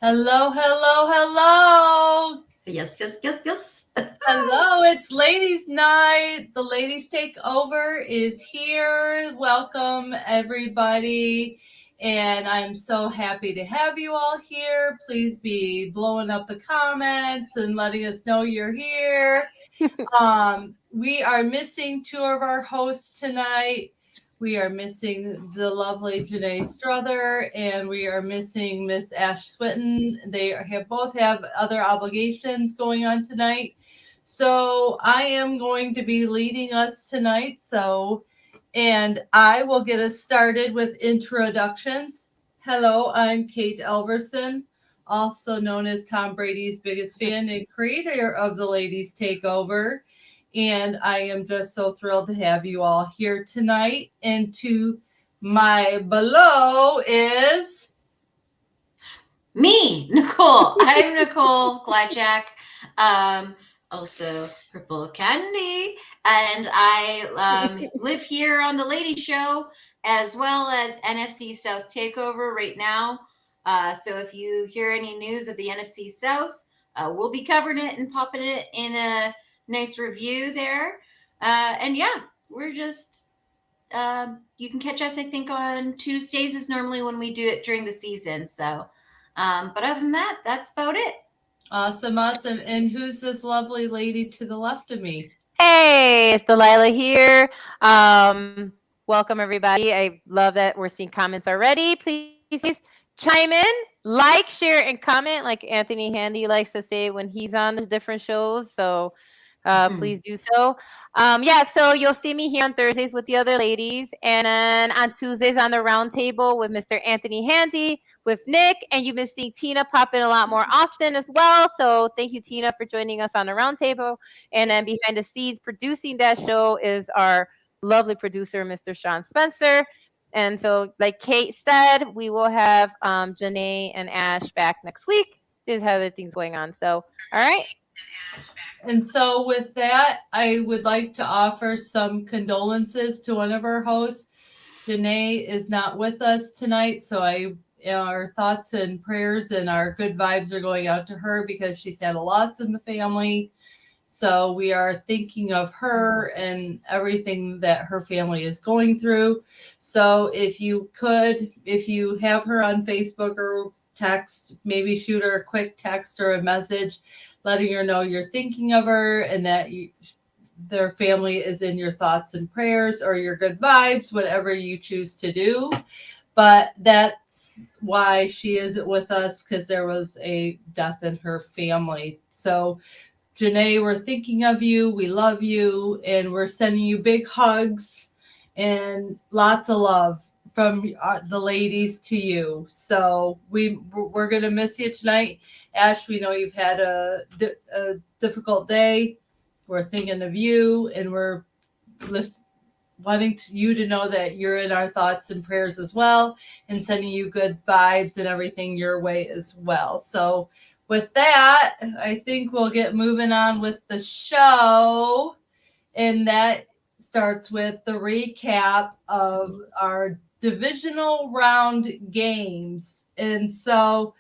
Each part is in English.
Hello, hello, hello. Yes, yes, yes, yes. Hello, it's ladies' night. The ladies takeover is here. Welcome, everybody. And I'm so happy to have you all here. Please be blowing up the comments and letting us know you're here. We are missing two of our hosts tonight. We are missing the lovely Janae Strother, and we are missing Miss Ash Swinton. They have both have other obligations going on tonight. So I am going to be leading us tonight. And I will get us started with introductions. Hello, I'm Kate Elverson, also known as Tom Brady's biggest fan and creator of the Ladies Takeover. And I am just so thrilled to have you all here tonight. And to my below is Me, Nicole. I'm Nicole Glyjack. Also Purple Candy. And I live here on the Lady Show as well as NFC South Takeover right now. So if you hear any news of the NFC South, we'll be covering it and popping it in a nice review there. And yeah, we're just you can catch us, I think, on Tuesdays is normally when we do it during the season. So, but other than that, that's about it. awesome, awesome. And who's this lovely lady to the left of me? Hey, it's Delilah here. Welcome everybody. I love that we're seeing comments already. Please chime in, like, share, and comment, like Anthony Handy likes to say when he's on the different shows. So please do so. So you'll see me here on Thursdays with the other ladies, and then on Tuesdays on the round table with Mr. Anthony Handy, with Nick, and you've been seeing Tina pop in a lot more often as well. So thank you, Tina, for joining us on the round table. And then behind the scenes producing that show is our lovely producer, Mr. Sean Spencer. And so, like Kate said, we will have Janae and Ash back next week. There's other things going on. So, all right. And so, with that, I would like to offer some condolences to one of our hosts. Janae is not with us tonight, so our thoughts and prayers and our good vibes are going out to her because she's had a loss in the family. So we are thinking of her and everything that her family is going through. So if you have her on Facebook or text, maybe shoot her a quick text or a message letting her know you're thinking of her and that their family is in your thoughts and prayers or your good vibes, whatever you choose to do. But that's why she isn't with us, because there was a death in her family. So Janae, we're thinking of you. We love you, and we're sending you big hugs and lots of love from the ladies to you. So we're gonna miss you tonight, Ash. We know you've had a difficult day. We're thinking of you, and we're wanting you to know that you're in our thoughts and prayers as well, and sending you good vibes and everything your way as well. So with that, I think we'll get moving on with the show. And that starts with the recap of our divisional round games. And so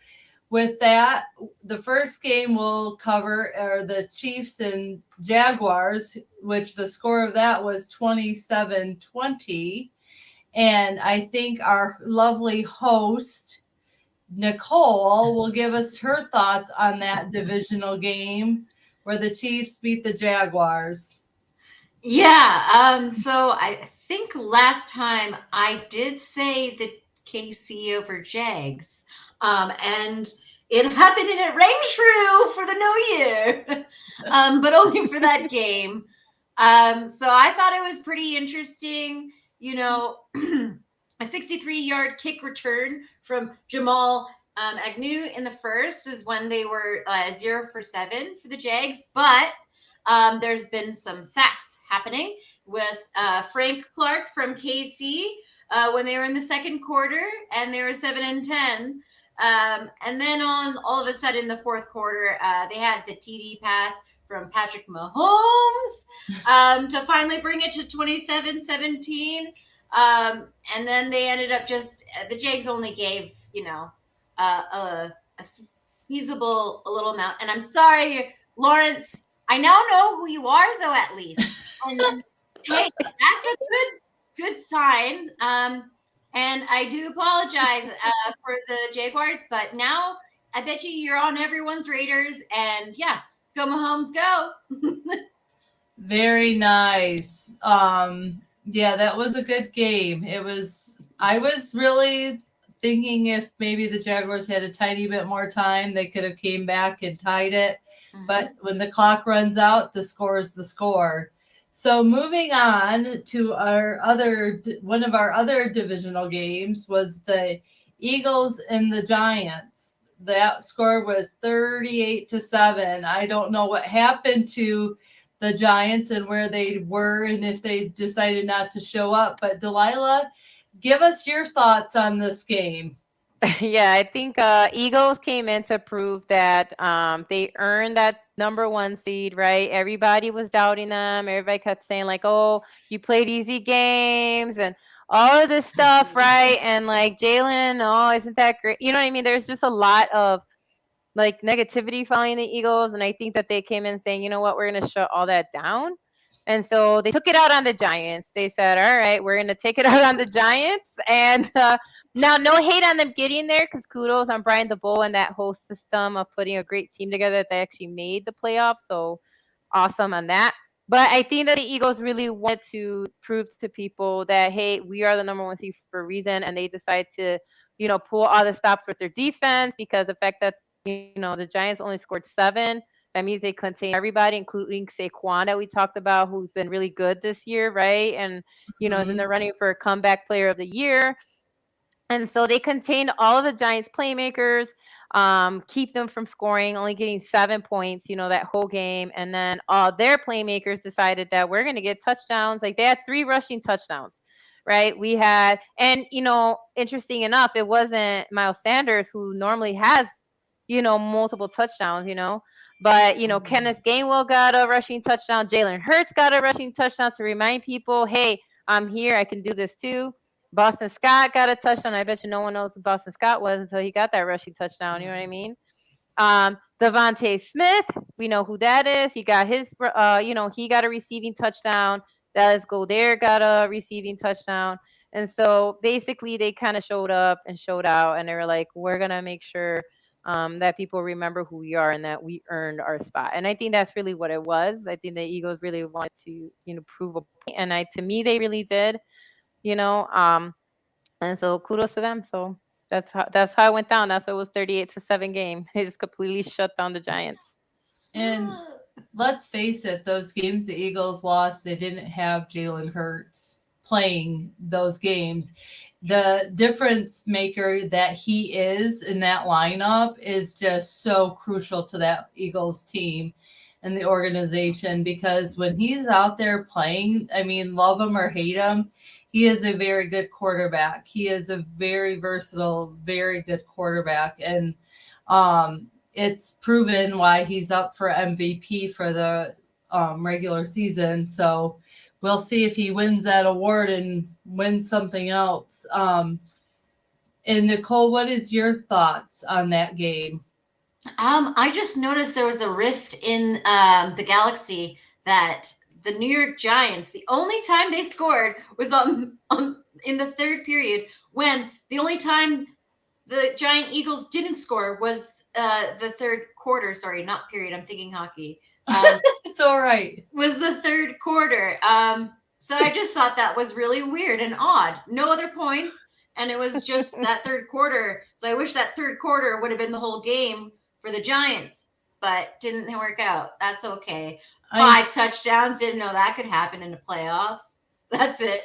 with that, the first game we'll cover are the Chiefs and Jaguars, which the score of that was 27-20. And I think our lovely host, Nicole, will give us her thoughts on that divisional game where the Chiefs beat the Jaguars. Yeah. So I think last time I did say the KC over Jags. And it happened and it rang true for the new year. But only for that game. So I thought it was pretty interesting, a 63-yard kick return from Jamal Agnew in the first was when they were 0 for 7 for the Jags. But there's been some sacks happening with Frank Clark from KC when they were in the second quarter, and they were 7-10. And then all of a sudden, the fourth quarter, they had the TD pass from Patrick Mahomes to finally bring it to 27-17. And then they ended up the Jags only gave, a feasible a little amount. And I'm sorry, Lawrence. I now know who you are, though. At least, and hey, that's a good sign. And I do apologize for the Jaguars, but now I bet you're on everyone's radars. And yeah, go Mahomes, go. Very nice. Yeah, that was a good game. I was really thinking if maybe the Jaguars had a tiny bit more time, they could have came back and tied it. But when the clock runs out, the score is the score. So moving on to one of our other divisional games was the Eagles and the Giants. That score was 38-7. I don't know what happened to the Giants and where they were and if they decided not to show up. But Delilah, give us your thoughts on this game. Yeah, I think Eagles came in to prove that they earned that number 1 seed, right? Everybody was doubting them. Everybody kept saying like, "Oh, you played easy games," and all of this stuff, right? And like Jalen, oh, isn't that great? You know what I mean? There's just a lot of like negativity following the Eagles, and I think that they came in saying, you know what, we're going to shut all that down. And so they took it out on the Giants. They said, all right, we're going to take it out on the Giants. And now no hate on them getting there, because kudos on Brian DeBoer and that whole system of putting a great team together that they actually made the playoffs. So awesome on that. But I think that the Eagles really wanted to prove to people that, hey, we are the number 1 seed for a reason. And they decided to, you know, pull all the stops with their defense, because the fact that, you know, the Giants only scored 7. That means they contain everybody, including Saquon that we talked about, who's been really good this year, right? And, you know, is in the running for a comeback player of the year. And so they contained all of the Giants playmakers, keep them from scoring, only getting 7 points, you know, that whole game. And then all their playmakers decided that we're going to get touchdowns. Like they had 3 rushing touchdowns, right? We had, and, you know, interesting enough, it wasn't Miles Sanders, who normally has, you know, multiple touchdowns, you know. But, you know, Kenneth Gainwell got a rushing touchdown. Jalen Hurts got a rushing touchdown to remind people, hey, I'm here. I can do this too. Boston Scott got a touchdown. I bet you no one knows who Boston Scott was until he got that rushing touchdown. You know what I mean? Devontae Smith, we know who that is. He got his, you know, he got a receiving touchdown. Dallas Goedert got a receiving touchdown. And so basically they kind of showed up and showed out, and they were like, we're going to make sure that people remember who we are and that we earned our spot. And I think that's really what it was. I think the Eagles really wanted to, you know, prove a point. And to me, they really did, you know, and so kudos to them. So that's how it went down. That's why it was 38-7 game. They just completely shut down the Giants. And let's face it, those games the Eagles lost, they didn't have Jalen Hurts playing those games. The difference maker that he is in that lineup is just so crucial to that Eagles team and the organization, because when he's out there playing, I mean, love him or hate him, he is a very good quarterback. He is a very versatile, very good quarterback. And it's proven why he's up for MVP for the regular season. So we'll see if he wins that award and wins something else. And Nicole, what is your thoughts on that game? I just noticed there was a rift in the galaxy that the New York Giants, the only time they scored was on in the 3rd period, when the only time the Giant Eagles didn't score was the 3rd quarter. Sorry, not period. I'm thinking hockey. It's all right. Was the 3rd quarter. So I just thought that was really weird and odd. No other points, and it was just that 3rd quarter. So I wish that 3rd quarter would have been the whole game for the Giants, but didn't work out. That's okay. 5 touchdowns. Didn't know that could happen in the playoffs. That's it.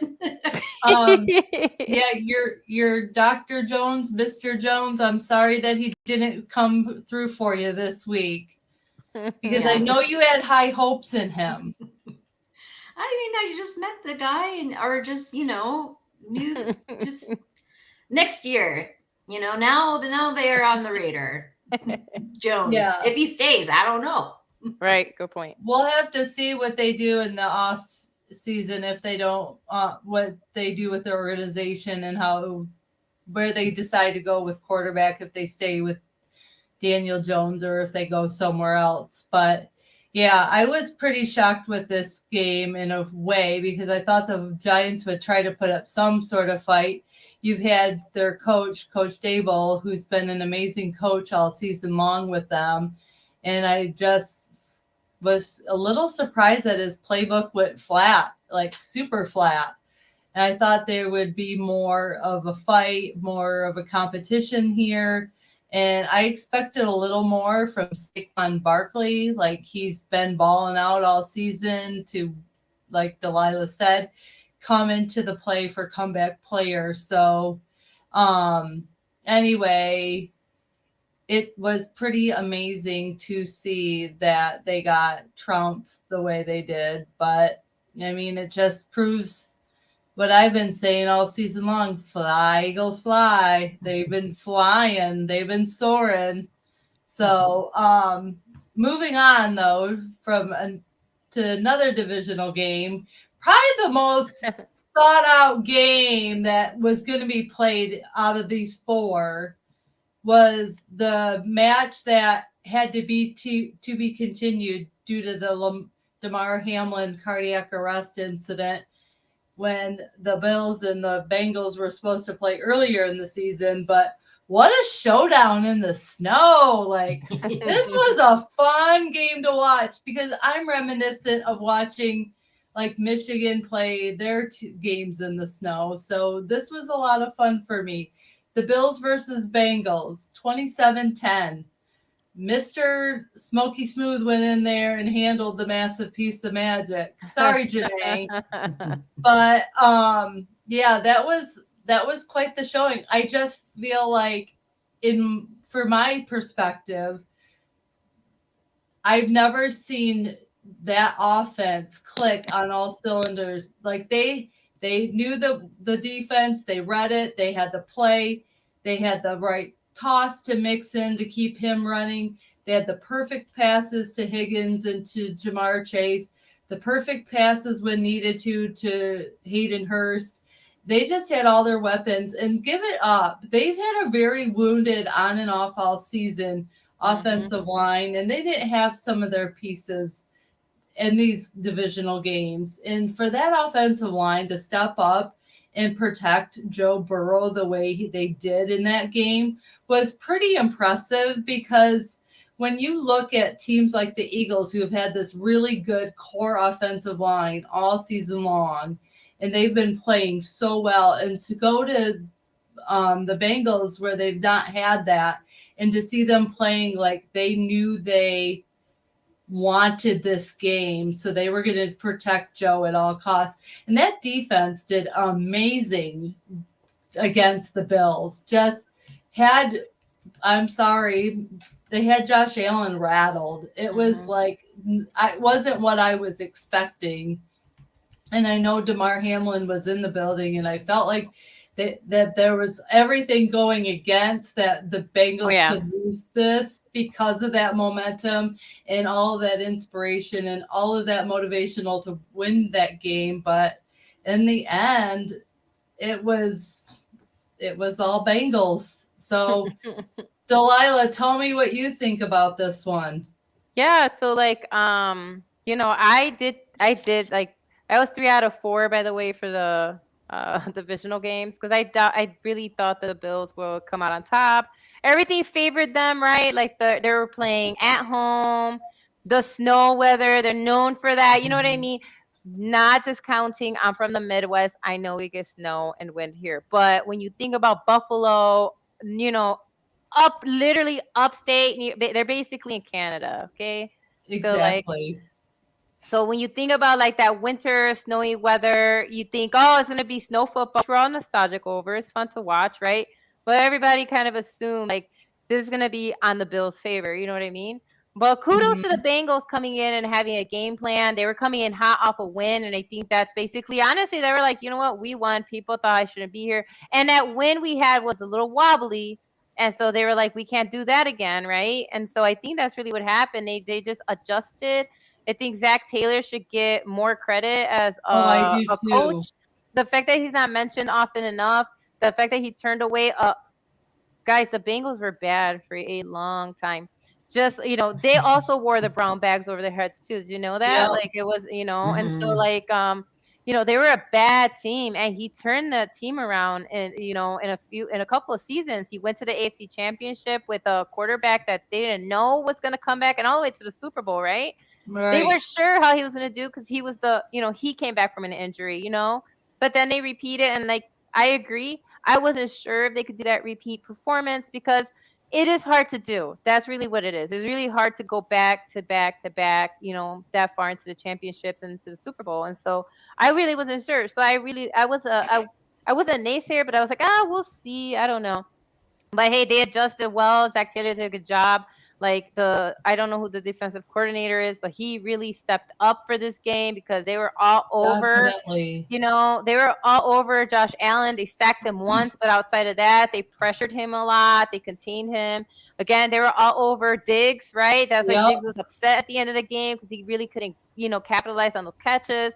Yeah, your Dr. Jones, Mr. Jones, I'm sorry that he didn't come through for you this week, because I know you had high hopes in him. I mean, I just met the guy, or just, you know, knew just next year, you know, now they are on the radar. Jones, if he stays, I don't know. Right, good point. We'll have to see what they do in the off season, if they don't, what they do with the organization and where they decide to go with quarterback, if they stay with Daniel Jones or if they go somewhere else. But yeah, I was pretty shocked with this game in a way because I thought the Giants would try to put up some sort of fight. You've had their coach, Coach Dable, who's been an amazing coach all season long with them. And I just was a little surprised that his playbook went flat, like super flat. And I thought there would be more of a fight, more of a competition here. And I expected a little more from Saquon Barkley. Like he's been balling out all season to, like Delilah said, come into the play for comeback player. So anyway, it was pretty amazing to see that they got trounced the way they did. But I mean, it just proves what I've been saying all season long. Fly, Eagles, fly. They've been flying. They've been soaring. So moving on, though, to another divisional game, probably the most thought out game that was going to be played out of these four was the match that had to be to be continued due to the Damar Hamlin cardiac arrest incident when the Bills and the Bengals were supposed to play earlier in the season. But what a showdown in the snow. Like this was a fun game to watch because I'm reminiscent of watching like Michigan play their two games in the snow. So this was a lot of fun for me. The Bills versus Bengals, 27-10. Mr. Smoky Smooth went in there and handled the massive piece of magic. Sorry, Janae. But yeah, that was quite the showing. I just feel like for my perspective, I've never seen that offense click on all cylinders. Like they knew the defense, they read it, they had the play, they had the right toss to Mixon to keep him running. They had the perfect passes to Higgins and to Jamar Chase, the perfect passes when needed to Hayden Hurst. They just had all their weapons and give it up. They've had a very wounded on and off all season offensive line, and they didn't have some of their pieces in these divisional games. And for that offensive line to step up and protect Joe Burrow the way they did in that game was pretty impressive because when you look at teams like the Eagles who have had this really good core offensive line all season long, and they've been playing so well, and to go to the Bengals where they've not had that, and to see them playing like they knew they wanted this game, so they were going to protect Joe at all costs. And that defense did amazing against the Bills. Just had, I'm sorry, they had Josh Allen rattled. It was like, it wasn't what I was expecting. And I know Damar Hamlin was in the building, and I felt like that there was everything going against that the Bengals could lose this because of that momentum and all of that inspiration and all of that motivational to win that game. But in the end, it was all Bengals. So Delilah, tell me what you think about this one. Yeah, so like I did like I was 3 out of 4, by the way, for the divisional games because I really thought the Bills would come out on top. Everything favored them, right? Like they were playing at home, the snow weather, they're known for that. You know what I mean? Not discounting, I'm from the Midwest. I know we get snow and wind here, but when you think about Buffalo, literally upstate, they're basically in Canada, okay? Exactly. So when you think about like that winter snowy weather, you think, oh, it's going to be snow football. We're all nostalgic over. It's fun to watch, right? But everybody kind of assumed like this is going to be on the Bills' favor. You know what I mean? But kudos to the Bengals coming in and having a game plan. They were coming in hot off a win. And I think that's basically, honestly, they were like, you know what? We won. People thought I shouldn't be here. And that win we had was a little wobbly. And so they were like, we can't do that again, right? And so I think that's really what happened. They just adjusted. I think Zach Taylor should get more credit as a coach. The fact that he's not mentioned often enough, the fact that he turned away guys, the Bengals were bad for a long time. Just, they also wore the brown bags over their heads too. Did you know that? Yep. Like it was, and so Mhm. like, they were a bad team, and he turned that team around, and in a couple of seasons, he went to the AFC Championship with a quarterback that they didn't know was going to come back, and all the way to the Super Bowl, right? They Right. weren't sure how he was going to do because he was he came back from an injury, but then they repeated, and like I agree, I wasn't sure if they could do that repeat performance because it is hard to do. That's really what it is. It's really hard to go back to back to back, that far into the championships and to the Super Bowl. And so I really wasn't sure. So I was a naysayer, but I was like, we'll see. I don't know. But hey, they adjusted well. Zach Taylor did a good job. Like I don't know who the defensive coordinator is, but he really stepped up for this game because they were all over. Definitely. They were all over Josh Allen. They sacked him once, but outside of that, they pressured him a lot. They contained him. Again, they were all over Diggs, right? That's why Yep. Diggs was upset at the end of the game because he really couldn't, capitalize on those catches.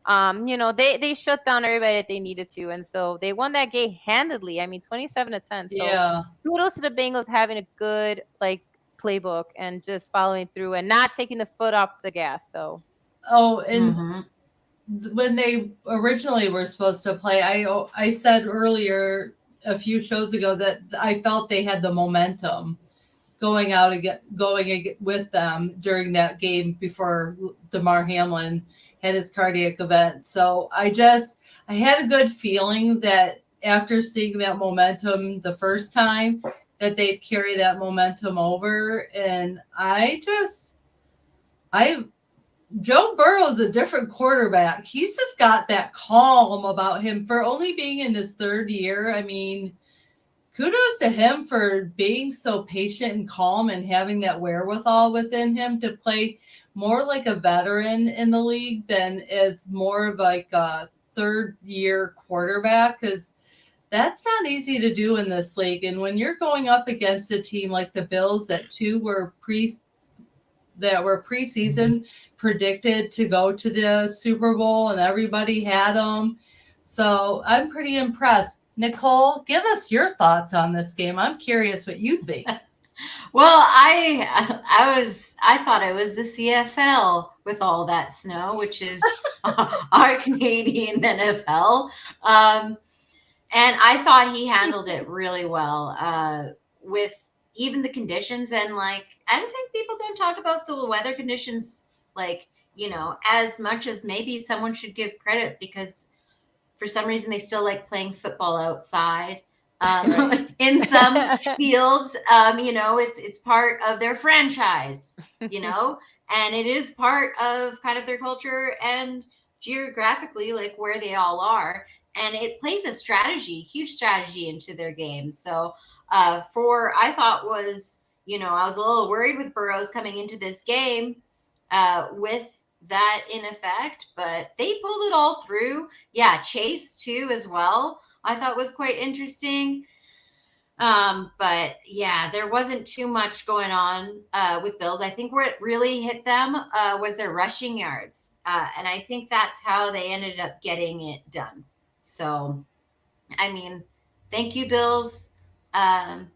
They shut down everybody that they needed to, and so they won that game handedly. I mean, 27-10. So Yeah. kudos to the Bengals having a good playbook and just following through and not taking the foot off the gas. So Oh, and Mhm. when they originally were supposed to play, I said earlier a few shows ago that I felt they had the momentum going with them during that game before DeMar Hamlin had his cardiac event. So I had a good feeling that after seeing that momentum the first time, that they'd carry that momentum over. And Joe Burrow's a different quarterback. He's just got that calm about him for only being in his third year. I mean, kudos to him for being so patient and calm and having that wherewithal within him to play more like a veteran in the league than as more of like a third year quarterback, because that's not easy to do in this league. And when you're going up against a team like the Bills that were preseason predicted to go to the Super Bowl and everybody had them. So I'm pretty impressed. Nicole, give us your thoughts on this game. I'm curious what you think. Well, I thought it was the CFL with all that snow, which is our Canadian NFL. And I thought he handled it really well with even the conditions. And I don't think people don't talk about the weather conditions, as much as maybe someone should give credit, because for some reason they still like playing football outside. In some fields, it's part of their franchise, and it is part of kind of their culture and geographically, like where they all are. And it plays a huge strategy into their game. So I thought was, I was a little worried with Burrows coming into this game with that in effect, but they pulled it all through. Yeah, Chase too as well, I thought was quite interesting. But yeah, there wasn't too much going on with Bills. I think where it really hit them was their rushing yards. And I think that's how they ended up getting it done. So, I mean, thank you, Bills. And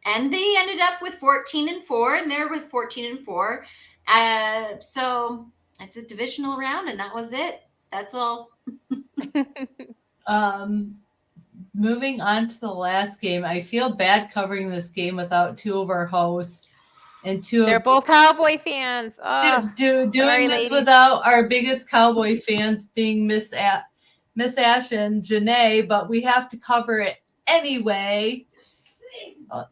they ended up with 14-4, and they're with 14-4. So it's a divisional round, and that was it. That's all. Moving on to the last game, I feel bad covering this game without two of our hosts and they're both Cowboy fans. Doing sorry, this ladies. without our biggest Cowboy fans being Miss Ash and Janae, but we have to cover it anyway.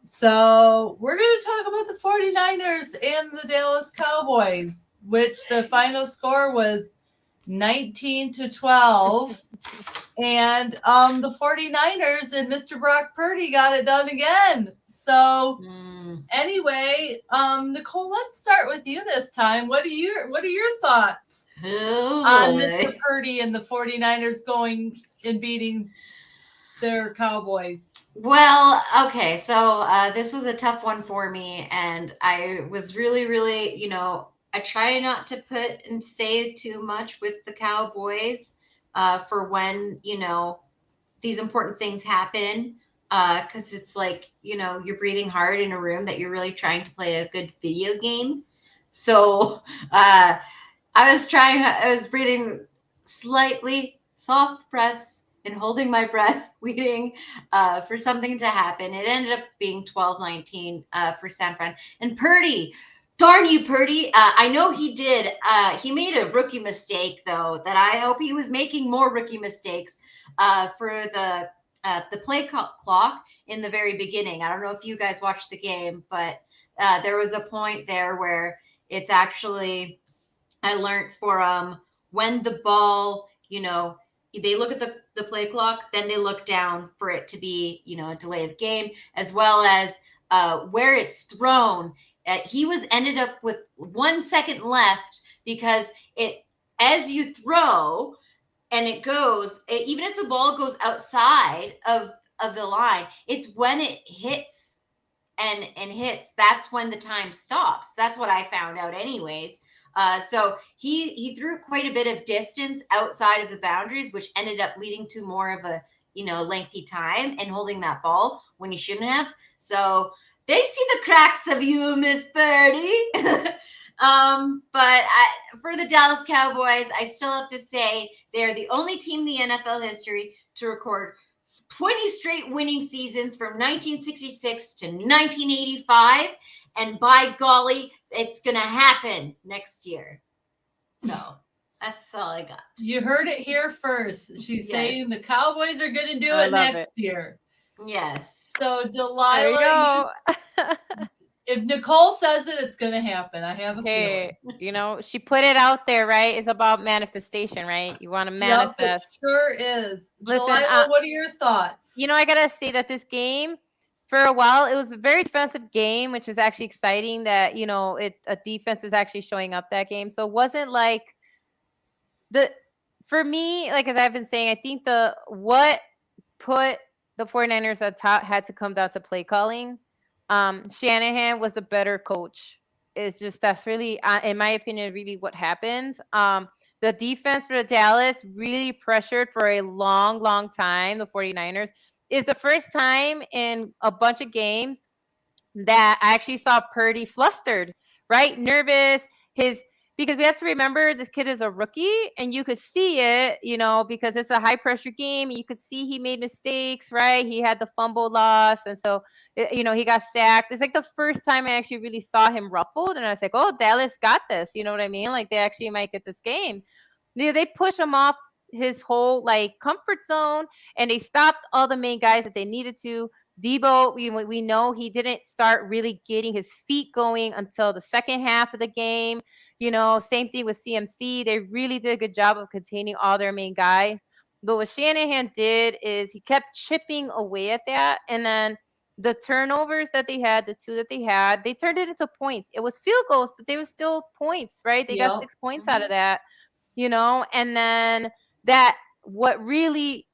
So we're going to talk about the 49ers and the Dallas Cowboys, which the final score was 19-12. And the 49ers and Mr. Brock Purdy got it done again. So anyway, Nicole, let's start with you this time. What are your thoughts on Mr. Purdy and the 49ers going and beating their Cowboys? Well, okay, so this was a tough one for me, and I was really, really, I try not to put and say too much with the Cowboys for when, these important things happen. because it's like, you're breathing hard in a room that you're really trying to play a good video game. So I was breathing slightly soft breaths and holding my breath, waiting for something to happen. It ended up being 12-19 for San Fran. And Purdy, darn you, Purdy. I know he did. He made a rookie mistake, though, that I hope he was making more rookie mistakes for the play clock in the very beginning. I don't know if you guys watched the game, but there was a point there where it's actually, I learned for when the ball, they look at the play clock, then they look down for it to be, a delay of game, as well as where it's thrown. He ended up with 1 second left because as you throw and it goes, even if the ball goes outside of the line, it's when it hits and hits, that's when the time stops. That's what I found out anyways. So he threw quite a bit of distance outside of the boundaries, which ended up leading to more of a, lengthy time and holding that ball when he shouldn't have. So they see the cracks of you, Miss Birdie. But for the Dallas Cowboys, I still have to say they're the only team in the NFL history to record 20 straight winning seasons from 1966 to 1985. And by golly, it's going to happen next year. So that's all I got. You heard it here first. She's saying the Cowboys are going to do I it love next year. Yes. So There you Delilah, go. if Nicole says it, it's going to happen. I have a feeling. Hey, she put it out there, right? It's about manifestation, right? You want to manifest. Yep, it sure is. Listen, Delilah, what are your thoughts? I gotta say that this game, for a while, it was a very defensive game, which is actually exciting that a defense is actually showing up that game. So it wasn't like for me, like as I've been saying, I think what put the 49ers at top had to come down to play calling. Shanahan was the better coach. It's just that's really, in my opinion, really what happens. The defense for the Dallas really pressured for a long, long time. The 49ers is the first time in a bunch of games that I actually saw Purdy flustered, right? Nervous. Because we have to remember this kid is a rookie and you could see it, because it's a high pressure game. You could see he made mistakes, right? He had the fumble loss. And so, he got sacked. It's like the first time I actually really saw him ruffled. And I was like, oh, Dallas got this. You know what I mean? Like they actually might get this game. They push him off his whole comfort zone and they stopped all the main guys that they needed to. Debo, we know he didn't start really getting his feet going until the second half of the game. Same thing with CMC. They really did a good job of containing all their main guys. But what Shanahan did is he kept chipping away at that. And then the turnovers that they had, the two that they had, they turned it into points. It was field goals, but they were still points, right? They got 6 points out of that, and then what really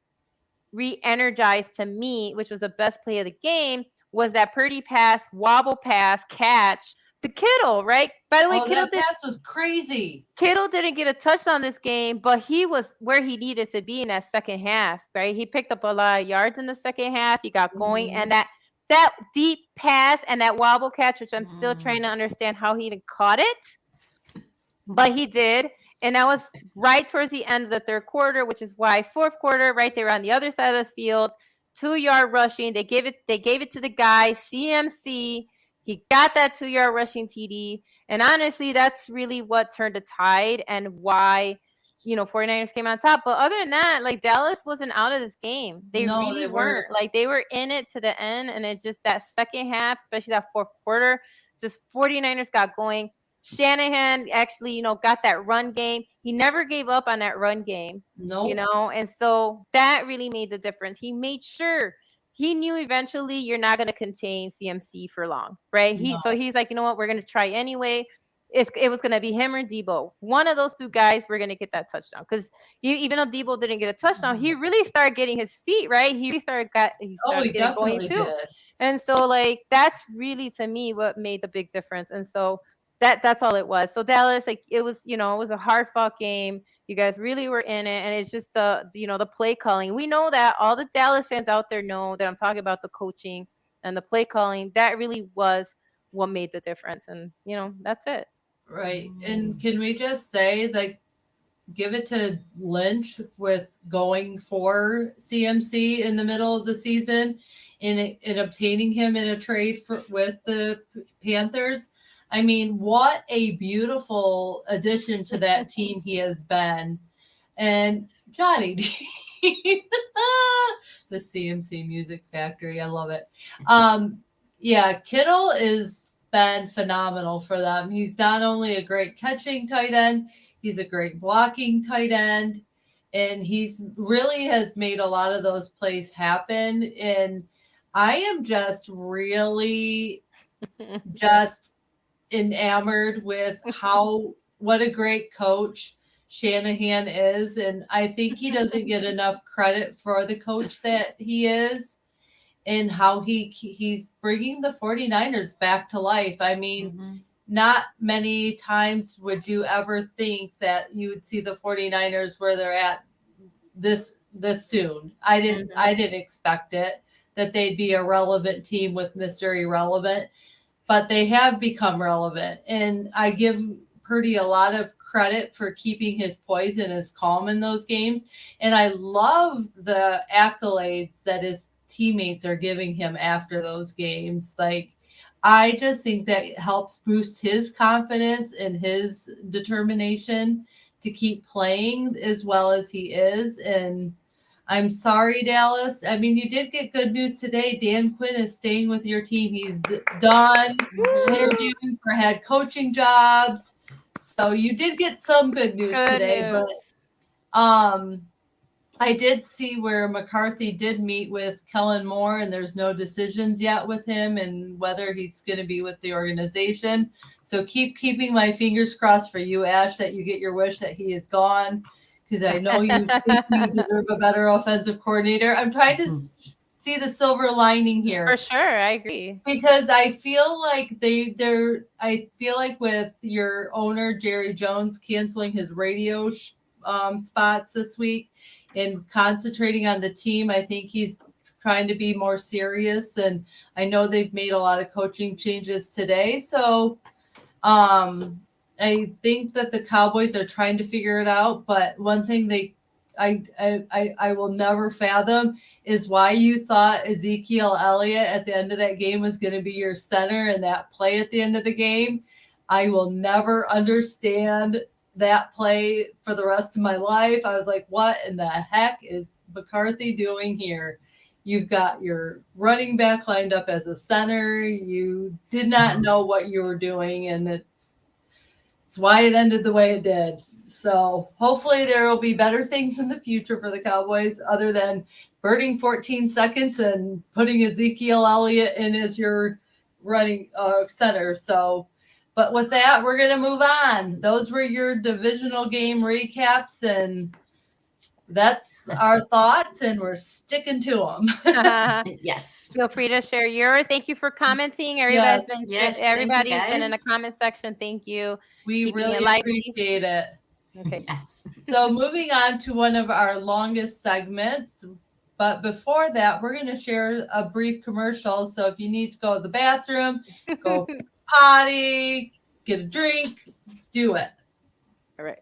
re-energized to me, which was the best play of the game, was that Purdy pass, wobble pass, catch to Kittle, right? By the way, that pass was crazy. Kittle didn't get a touchdown this game, but he was where he needed to be in that second half, right? He picked up a lot of yards in the second half. He got going, and that deep pass and that wobble catch, which I'm still trying to understand how he even caught it, but he did. And that was right towards the end of the third quarter, which is why fourth quarter, right there on the other side of the field, 2-yard rushing. They gave it to the guy, CMC. He got that 2-yard rushing TD. And honestly, that's really what turned the tide and why, 49ers came on top. But other than that, Dallas wasn't out of this game. They really weren't. They were in it to the end. And it's just that second half, especially that fourth quarter, just 49ers got going. Shanahan actually, got that run game. He never gave up on that run game. No. And so that really made the difference. He made sure he knew eventually you're not going to contain CMC for long, right? So he's like, you know what? We're going to try anyway. It was going to be him or Debo. One of those two guys were going to get that touchdown because even though Debo didn't get a touchdown, he really started getting his feet, right? He started getting going too. Did. And so that's really to me what made the big difference. And so that's all it was. So Dallas, it was a hard fought game. You guys really were in it, and it's just the play calling. We know that all the Dallas fans out there know that I'm talking about the coaching and the play calling. That really was what made the difference, and that's it. Right. And can we just say, like, give it to Lynch with going for CMC in the middle of the season and obtaining him in a trade with the Panthers. I mean, what a beautiful addition to that team he has been. And Johnny, the CMC Music Factory, I love it. Yeah, Kittle has been phenomenal for them. He's not only a great catching tight end, he's a great blocking tight end, and he's really has made a lot of those plays happen. And I am just really just enamored with what a great coach Shanahan is. And I think he doesn't get enough credit for the coach that he is and how he's bringing the 49ers back to life. I mean, not many times would you ever think that you would see the 49ers where they're at this soon. I didn't expect it, that they'd be a relevant team with Mr. Irrelevant, but they have become relevant. And I give Purdy a lot of credit for keeping his poise and his calm in those games. And I love the accolades that his teammates are giving him after those games. Like, I just think that helps boost his confidence and his determination to keep playing as well as he is. And I'm sorry, Dallas. I mean, you did get good news today. Dan Quinn is staying with your team. He's done interviewing for head coaching jobs. So you did get some good news today. But I did see where McCarthy did meet with Kellen Moore, and there's no decisions yet with him and whether he's going to be with the organization. So keeping my fingers crossed for you, Ash, that you get your wish that he is gone, because I know you think you deserve a better offensive coordinator. I'm trying to see the silver lining here. For sure, I agree. Because I feel like I feel like with your owner, Jerry Jones, canceling his radio spots this week and concentrating on the team, I think he's trying to be more serious. And I know they've made a lot of coaching changes today. So I think that the Cowboys are trying to figure it out. But one thing I will never fathom is why you thought Ezekiel Elliott at the end of that game was going to be your center and that play at the end of the game. I will never understand that play for the rest of my life. I was like, what in the heck is McCarthy doing here? You've got your running back lined up as a center. You did not know what you were doing, and it's why it ended the way it did. So hopefully there will be better things in the future for the Cowboys other than burning 14 seconds and putting Ezekiel Elliott in as your running center. So, but with that, we're going to move on. Those were your divisional game recaps, and that's our thoughts, and we're sticking to them. Yes. Feel free to share yours. Thank you for commenting. Everybody's been in the comment section. Thank you. We really appreciate it. Okay. Yes. So moving on to one of our longest segments. But before that, we're going to share a brief commercial. So if you need to go to the bathroom, go potty, get a drink, do it. All right.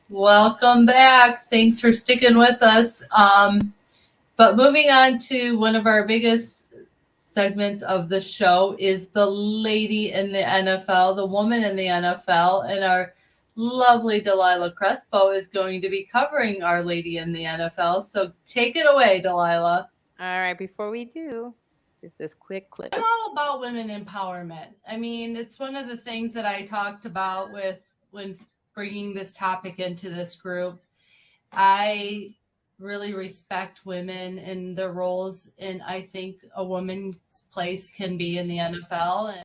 Welcome back. Thanks for sticking with us. But moving on to one of our biggest segments of the show is the lady in the NFL, the woman in the NFL, and our lovely Delilah Crespo is going to be covering Our Lady in the NFL. So take it away, Delilah. All right, before we do, just this quick clip. I'm all about women empowerment. I mean, it's one of the things that I talked about with when bringing this topic into this group. I really respect women and their roles, and I think a woman's place can be in the NFL.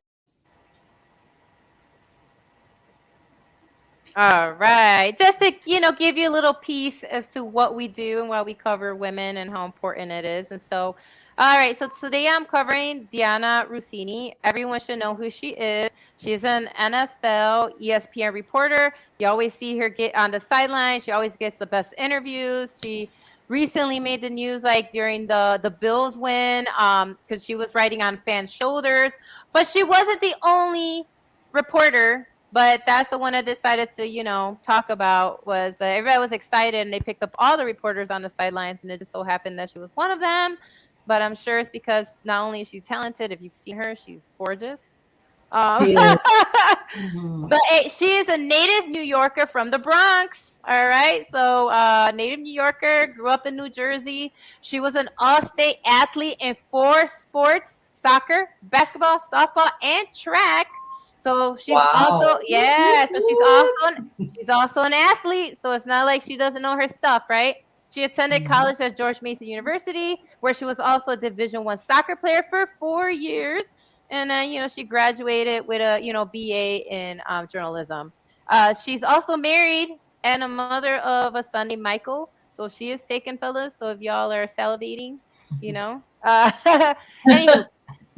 All right. Just to, give you a little piece as to what we do and why we cover women and how important it is. And so, all right. So today I'm covering Diana Russini. Everyone should know who she is. She's an NFL ESPN reporter. You always see her get on the sidelines. She always gets the best interviews. She recently made the news like during the Bills win because she was riding on fans' shoulders. But she wasn't the only reporter. But that's the one I decided to, talk about but everybody was excited and they picked up all the reporters on the sidelines and it just so happened that she was one of them. But I'm sure it's because not only is she talented, if you've seen her, she's gorgeous. She is. But she is a native New Yorker from the Bronx. All right. So native New Yorker, grew up in New Jersey. She was an all-state athlete in 4 sports: soccer, basketball, softball, and track. So she's also she's also an athlete. So it's not like she doesn't know her stuff, right? She attended college at George Mason University, where she was also a Division I soccer player for 4 years. And then, she graduated with a, BA in journalism. She's also married and a mother of a son named Michael. So she is taken, fellas. So if y'all are salivating, anywho,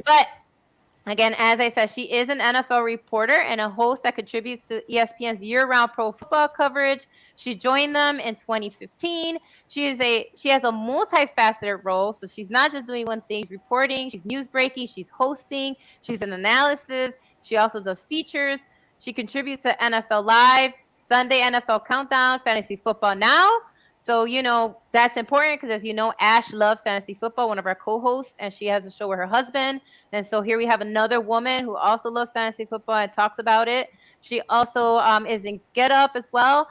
but again, as I said, she is an NFL reporter and a host that contributes to ESPN's year-round pro football coverage. She joined them in 2015. She has a multifaceted role, so she's not just doing one thing. She's reporting, she's news breaking, she's hosting, she's an analysis. She also does features. She contributes to NFL Live, Sunday NFL Countdown, Fantasy Football Now. So, that's important because, as you know, Ash loves fantasy football, one of our co-hosts, and she has a show with her husband. And so here we have another woman who also loves fantasy football and talks about it. She also is in Get Up as well,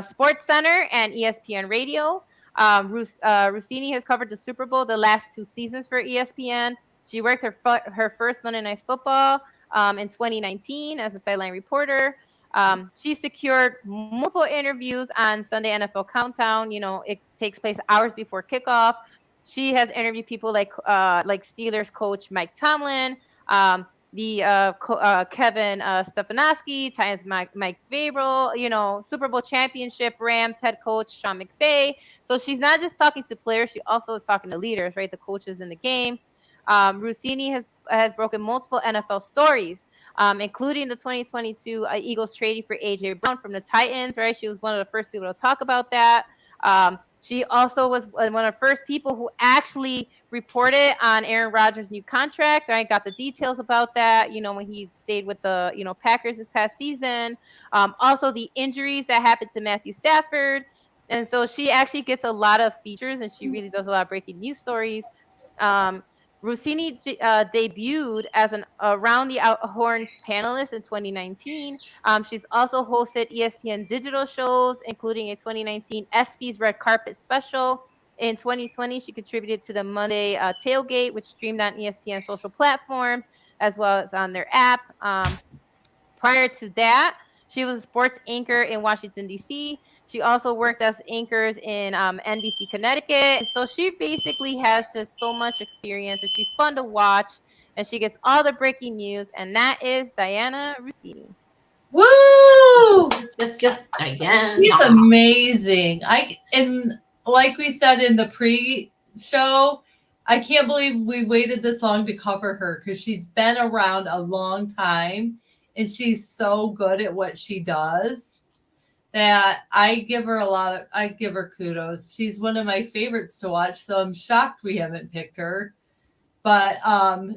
Sports Center and ESPN Radio. Russini has covered the Super Bowl the last 2 seasons for ESPN. She worked her first Monday Night Football in 2019 as a sideline reporter. She secured multiple interviews on Sunday NFL Countdown. It takes place hours before kickoff. She has interviewed people like Steelers coach Mike Tomlin, Kevin Stefanski, Titans Mike Vrabel, Super Bowl championship Rams head coach Sean McVay. So she's not just talking to players; she also is talking to leaders, right? The coaches in the game. Russini has broken multiple NFL stories, including the 2022 Eagles trading for A.J. Brown from the Titans, right? She was one of the first people to talk about that. She also was one of the first people who actually reported on Aaron Rodgers' new contract, right? Got the details about that, when he stayed with the, Packers this past season. Also the injuries that happened to Matthew Stafford. And so she actually gets a lot of features and she really does a lot of breaking news stories. Russini debuted as an Around the Horn panelist in 2019. She's also hosted ESPN digital shows, including a 2019 ESPYs Red Carpet special. In 2020, she contributed to the Monday Tailgate, which streamed on ESPN social platforms, as well as on their app. Prior to that, she was a sports anchor in Washington, D.C. She also worked as anchors in NBC Connecticut. So she basically has just so much experience and she's fun to watch and she gets all the breaking news. And that is Diana Russini. Woo! Yes, Diana. She's amazing. And like we said in the pre-show, I can't believe we waited this long to cover her because she's been around a long time. And she's so good at what she does that I give her kudos. She's one of my favorites to watch, so I'm shocked we haven't picked her. But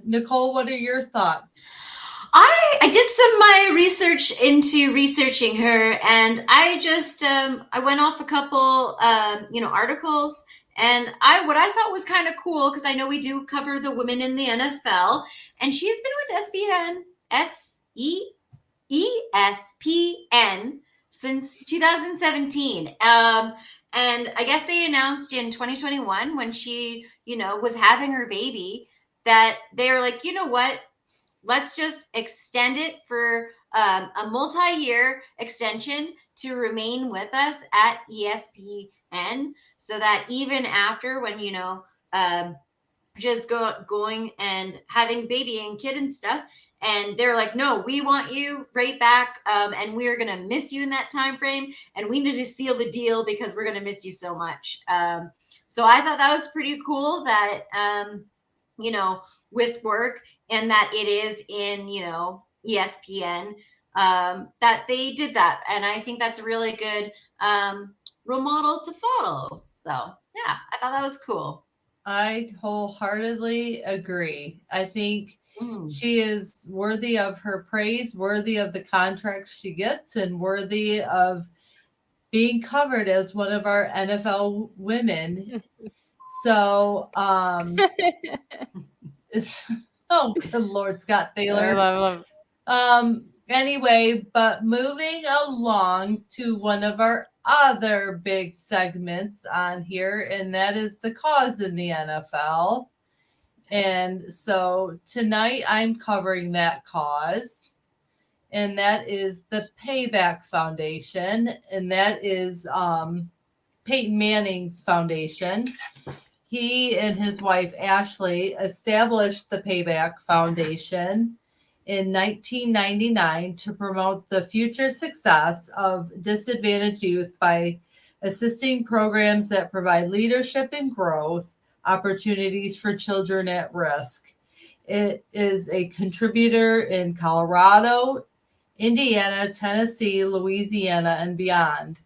Nicole, what are your thoughts? I did some my research into researching her, and I just I went off a couple articles, and what I thought was kind of cool, because I know we do cover the women in the NFL, and she's been with ESPN since 2017. And I guess they announced in 2021, when she was having her baby, that they're like, you know what, let's just extend it for a multi-year extension to remain with us at ESPN, so that even after, when just going and having baby and kid and stuff, and they're like, no, we want you right back, and we're gonna miss you in that time frame, and we need to seal the deal because we're gonna miss you so much. So I thought that was pretty cool, that with work, and that it is in ESPN, that they did that, and I think that's a really good role model to follow. So yeah, I thought that was cool. I wholeheartedly agree. I think Mm. she is worthy of her praise, worthy of the contracts she gets, and worthy of being covered as one of our NFL women. So, oh, good Lord, Scott I Thaler. love Anyway, but moving along to one of our other big segments on here, and that is the cause in the NFL. And so tonight I'm covering that cause, and that is the Payback Foundation, and that is Peyton Manning's foundation. He and his wife Ashley established the Payback Foundation in 1999 to promote the future success of disadvantaged youth by assisting programs that provide leadership and growth opportunities for children at risk. It is a contributor in Colorado, Indiana, Tennessee, Louisiana, and beyond.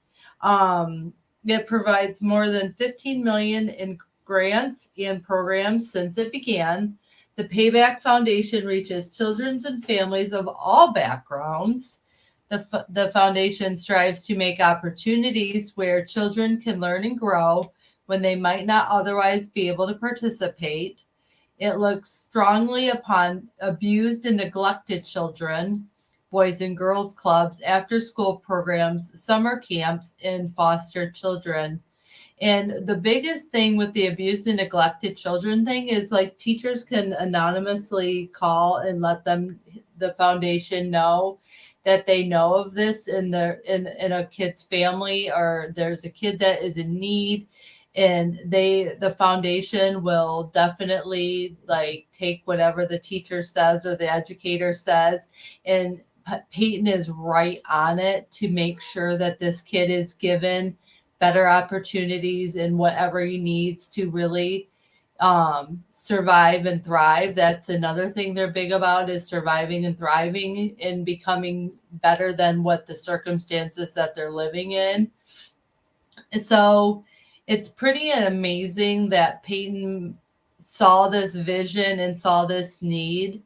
It provides more than $15 million in grants and programs since it began. The Payback Foundation reaches children and families of all backgrounds. The foundation strives to make opportunities where children can learn and grow when they might not otherwise be able to participate. It looks strongly upon abused and neglected children, boys and girls clubs, after-school programs, summer camps, and foster children. And the biggest thing with the abused and neglected children thing is, like, teachers can anonymously call and let the foundation know that they know of this in a kid's family, or there's a kid that is in need, and the foundation will definitely take whatever the teacher says or the educator says, and Peyton is right on it to make sure that this kid is given better opportunities and whatever he needs to really survive and thrive. That's another thing they're big about, is surviving and thriving and becoming better than what the circumstances that they're living in. So it's pretty amazing that Peyton saw this vision and saw this need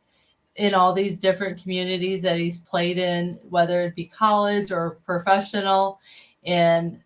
in all these different communities that he's played in, whether it be college or professional. And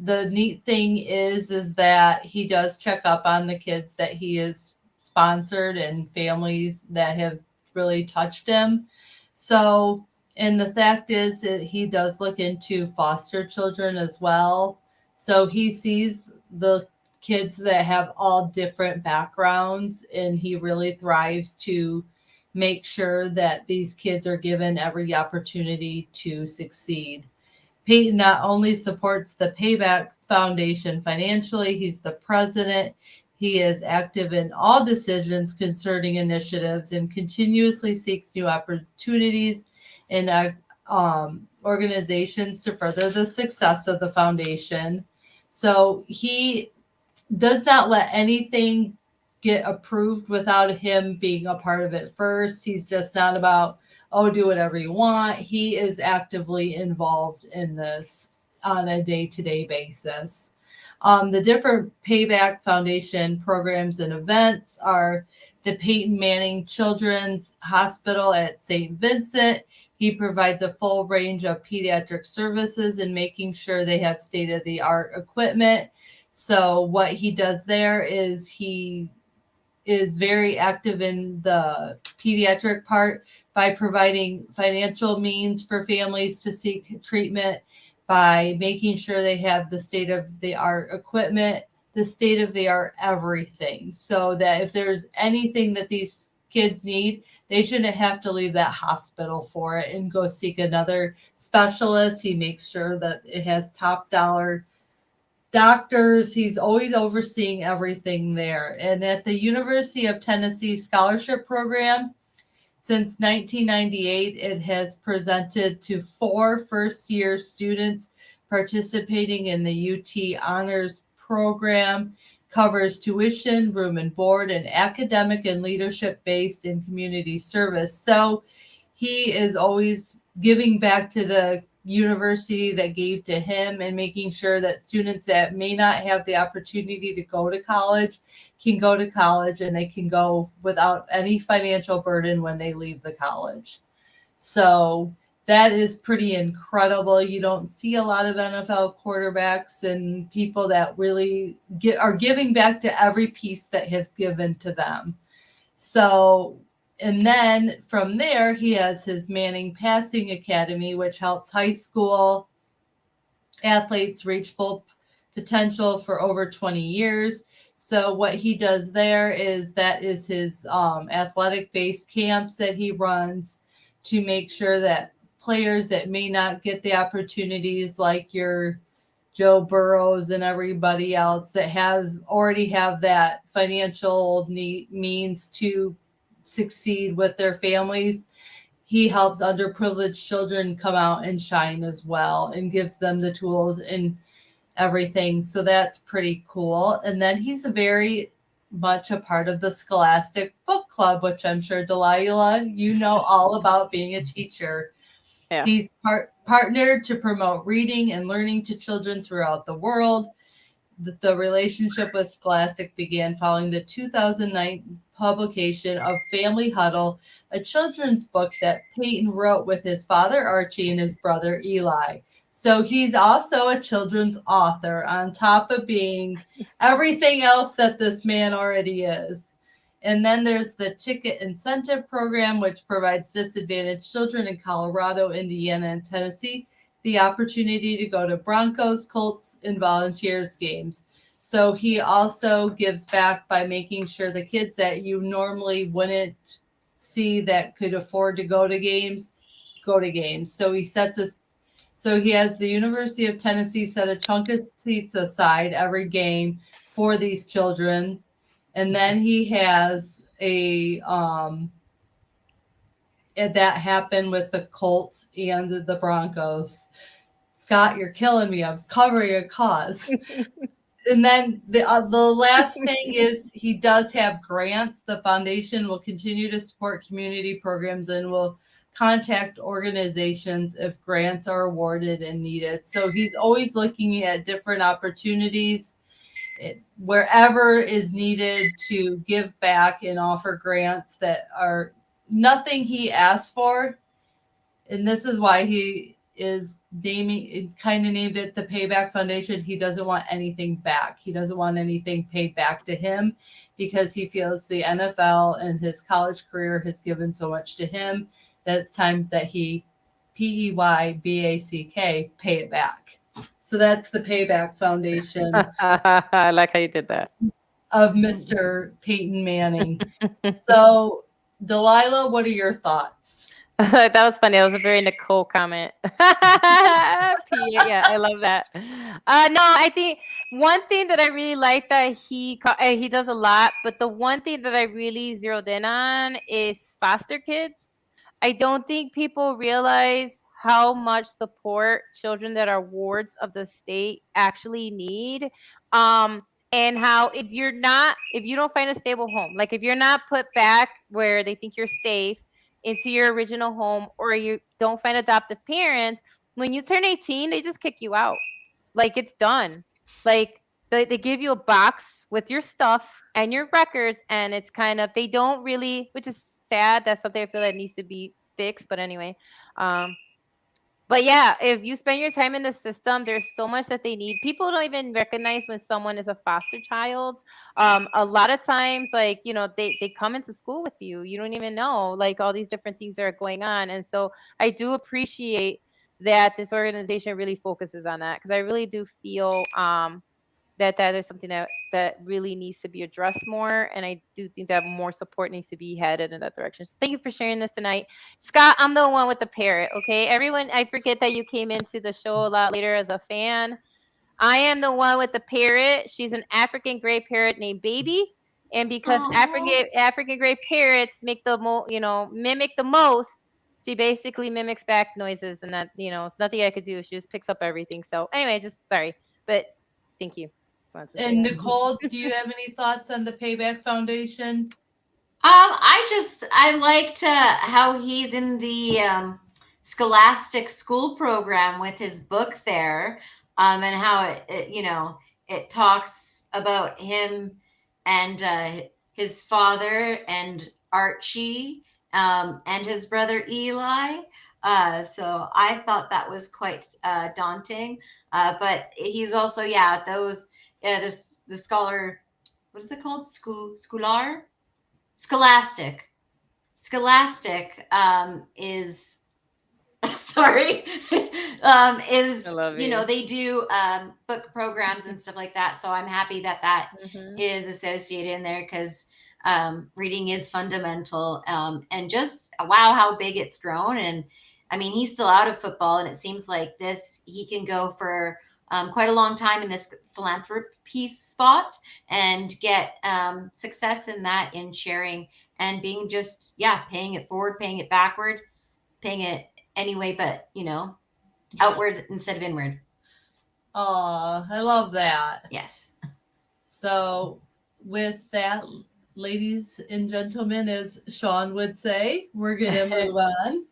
the neat thing is that he does check up on the kids that he has sponsored and families that have really touched him. So, and the fact is that he does look into foster children as well. So he sees the kids that have all different backgrounds, and he really thrives to make sure that these kids are given every opportunity to succeed. Peyton not only supports the Payback Foundation financially, he's the president. He is active in all decisions concerning initiatives and continuously seeks new opportunities in organizations to further the success of the foundation. So he does not let anything get approved without him being a part of it first. He's just not about, oh, do whatever you want. He is actively involved in this on a day-to-day basis. The different Payback Foundation programs and events are the Peyton Manning Children's Hospital at St. Vincent. He provides a full range of pediatric services and making sure they have state-of-the-art equipment. So what he does there is he is very active in the pediatric part by providing financial means for families to seek treatment, by making sure they have the state of the art equipment, the state of the art everything, so that if there's anything that these kids need, they shouldn't have to leave that hospital for it and go seek another specialist. He makes sure that it has top dollar doctors. He's always overseeing everything there. And at the University of Tennessee Scholarship Program, since 1998, it has presented to 4 first-year students participating in the UT Honors Program, covers tuition, room and board, and academic and leadership-based and community service. So he is always giving back to the university that gave to him and making sure that students that may not have the opportunity to go to college can go to college, and they can go without any financial burden when they leave the college. So that is pretty incredible. You don't see a lot of NFL quarterbacks and people that really are giving back to every piece that has given to them. So, and then from there, he has his Manning Passing Academy, which helps high school athletes reach full potential for over 20 years. So what he does there is that is his athletic-based camps that he runs to make sure that players that may not get the opportunities, like your Joe Burrows and everybody else that already have that financial means to succeed with their families, he helps underprivileged children come out and shine as well and gives them the tools and everything. So that's pretty cool. And then he's very much a part of the Scholastic Book Club, which I'm sure, Delilah, you know all about being a teacher. Yeah. He's partnered to promote reading and learning to children throughout the world. The relationship with Scholastic began following the 2009 publication of Family Huddle, a children's book that Peyton wrote with his father Archie and his brother Eli. So he's also a children's author on top of being everything else that this man already is. And then there's the Ticket Incentive Program, which provides disadvantaged children in Colorado, Indiana, and Tennessee the opportunity to go to Broncos, Colts, and Volunteers games. So he also gives back by making sure the kids that you normally wouldn't see that could afford to go to games, go to games. So he has the University of Tennessee set a chunk of seats aside every game for these children. And then he has that happened with the Colts and the Broncos. Scott, you're killing me. I'm covering a cause. And then the last thing is he does have grants. The foundation will continue to support community programs and will contact organizations if grants are awarded and needed. So he's always looking at different opportunities wherever is needed to give back and offer grants that are nothing he asked for. And this is why he is named it the Payback Foundation. He doesn't want anything back. He doesn't want anything paid back to him because he feels the NFL and his college career has given so much to him that it's time that he PEYBACK pay it back. So that's the Payback Foundation I like how you did that. of Mr. Peyton Manning. So, Delilah, what are your thoughts? That was funny. That was a very Nicole comment. Yeah, I love that. No, I think one thing that I really like that he does a lot, but the one thing that I really zeroed in on is foster kids. I don't think people realize how much support children that are wards of the state actually need. And how if you don't find a stable home, like if you're not put back where they think you're safe into your original home, or you don't find adoptive parents, when you turn 18, they just kick you out. Like it's done. Like they give you a box with your stuff and your records, and it's kind of, they don't really, which is sad. That's something I feel that needs to be fixed. But anyway, but yeah, if you spend your time in the system, there's so much that they need. People don't even recognize when someone is a foster child. A lot of times, like, they come into school with you. You don't even know, like, all these different things that are going on. And so I do appreciate that this organization really focuses on that, because I really do feel that is something that really needs to be addressed more. And I do think that more support needs to be headed in that direction. So thank you for sharing this tonight. Scott, I'm the one with the parrot, okay? Everyone, I forget that you came into the show a lot later as a fan. I am the one with the parrot. She's an African gray parrot named Baby. And because African gray parrots make mimic the most, she basically mimics back noises, and that, it's nothing I could do. She just picks up everything. So anyway, just sorry, but thank you. And Nicole, do you have any thoughts on the Payback Foundation? I liked how he's in the Scholastic School program with his book there, and how it talks about him and his father and Archie, and his brother Eli. So I thought that was quite daunting. But he's also, the scholar, what is it called? Scholar? Scholastic is sorry, is, I love you. they do book programs and stuff like that. So I'm happy that is associated in there, because reading is fundamental. And just wow, how big it's grown. And I mean, he's still out of football, and it seems like he can go for quite a long time in this philanthropy spot and get success in that, in sharing and being just, paying it forward, paying it backward, paying it anyway, but outward instead of inward. Oh, I love that. Yes. So with that, ladies and gentlemen, as Sean would say, we're gonna move on.